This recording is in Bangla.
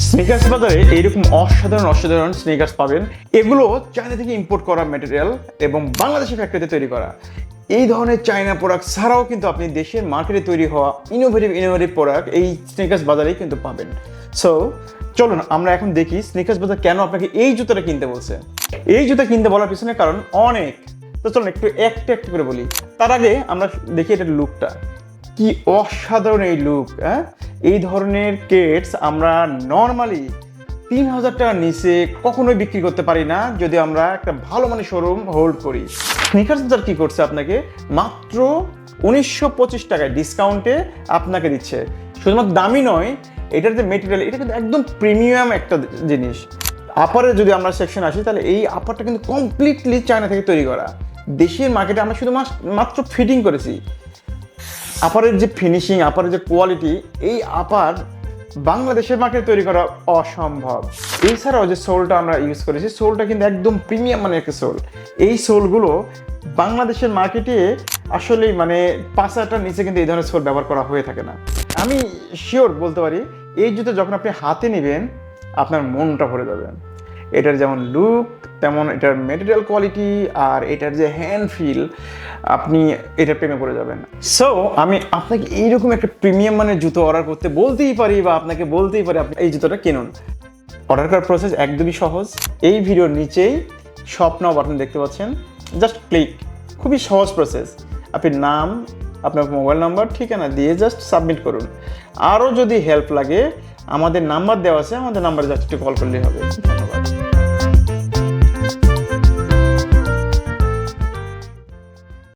স্নিকার্স বাজারে এইরকম অসাধারণ স্নিকার্স পাবেন। এগুলো চায়না থেকে ইম্পোর্ট করা ম্যাটেরিয়াল এবং বাংলাদেশের ফ্যাক্টরিতে তৈরি করা। এই ধরনের চায়না প্রোডাক্ট ছাড়াও কিন্তু আপনি দেশের মার্কেটে তৈরি হওয়া ইনোভেটিভ প্রোডাক্ট এই স্নিকার্স বাজারেই কিন্তু পাবেন। সো চলুন আমরা এখন দেখি স্নিকার্স বাজার কেন আপনাকে এই জুতাটা কিনতে বলছে। এই জুতা কিনতে বলার পিছনে কারণ অনেক। তো চলুন একটু একটা করে বলি। তার আগে আমরা দেখি এটার লুকটা কি অসাধারণ। এই লুক, এই ধরনের কেটস আমরা নর্মালি 3,000 টাকার নিচে কখনোই বিক্রি করতে পারি না যদি আমরা একটা ভালো মানের শোরুম হোল্ড করি। স্নিকার্স বাজার কি করছে, আপনাকে মাত্র 1925 টাকায় ডিসকাউন্টে আপনাকে দিচ্ছে। শুধুমাত্র দামি নয়, এটার যে মেটেরিয়াল এটা কিন্তু একদম প্রিমিয়াম একটা জিনিস। আপারের যদি আমরা সেকশন আসি তাহলে এই আপারটা কিন্তু কমপ্লিটলি চায়না থেকে তৈরি করা। দেশের মার্কেটে আমরা শুধু মাত্র ফিটিং করেছি। আপারের যে ফিনিশিং, আপারের যে কোয়ালিটি, এই আপার বাংলাদেশের মার্কেটে তৈরি করা অসম্ভব। এছাড়াও যে সোলটা আমরা ইউজ করেছি, সোলটা কিন্তু একদম প্রিমিয়াম মানের একটা সোল। এই সোলগুলো বাংলাদেশের মার্কেটে আসলেই মানে 5,000 টাকার নিচে কিন্তু এই ধরনের সোল ব্যবহার করা হয়ে থাকে না। আমি শিওর বলতে পারি এই জুতো যখন আপনি হাতে নেবেন আপনার মনটা ভরে যাবে। এটার যেমন লুক তেমন এটার মেটেরিয়াল কোয়ালিটি আর এটার যে হ্যান্ড ফিল, আপনি এটার প্রেমে পড়ে যাবেন। সো আমি আপনাকে এইরকম একটা প্রিমিয়াম মানের জুতো অর্ডার করতে বলতেই পারি বা আপনাকে বলতেই পারি আপনি এই জুতোটা কিনুন। অর্ডার করার প্রসেস একদমই সহজ। এই ভিডিওর নিচেই শপ নাও বাটন দেখতে পাচ্ছেন, জাস্ট ক্লিক। খুবই সহজ প্রসেস। আপনি নাম, আপনার মোবাইল নাম্বার, ঠিকানা দিয়ে জাস্ট সাবমিট করুন। আরও যদি হেল্প লাগে আমাদের নাম্বার দেওয়া আছে, আমাদের নাম্বারে জাস্ট একটু কল করলেই হবে। ধন্যবাদ।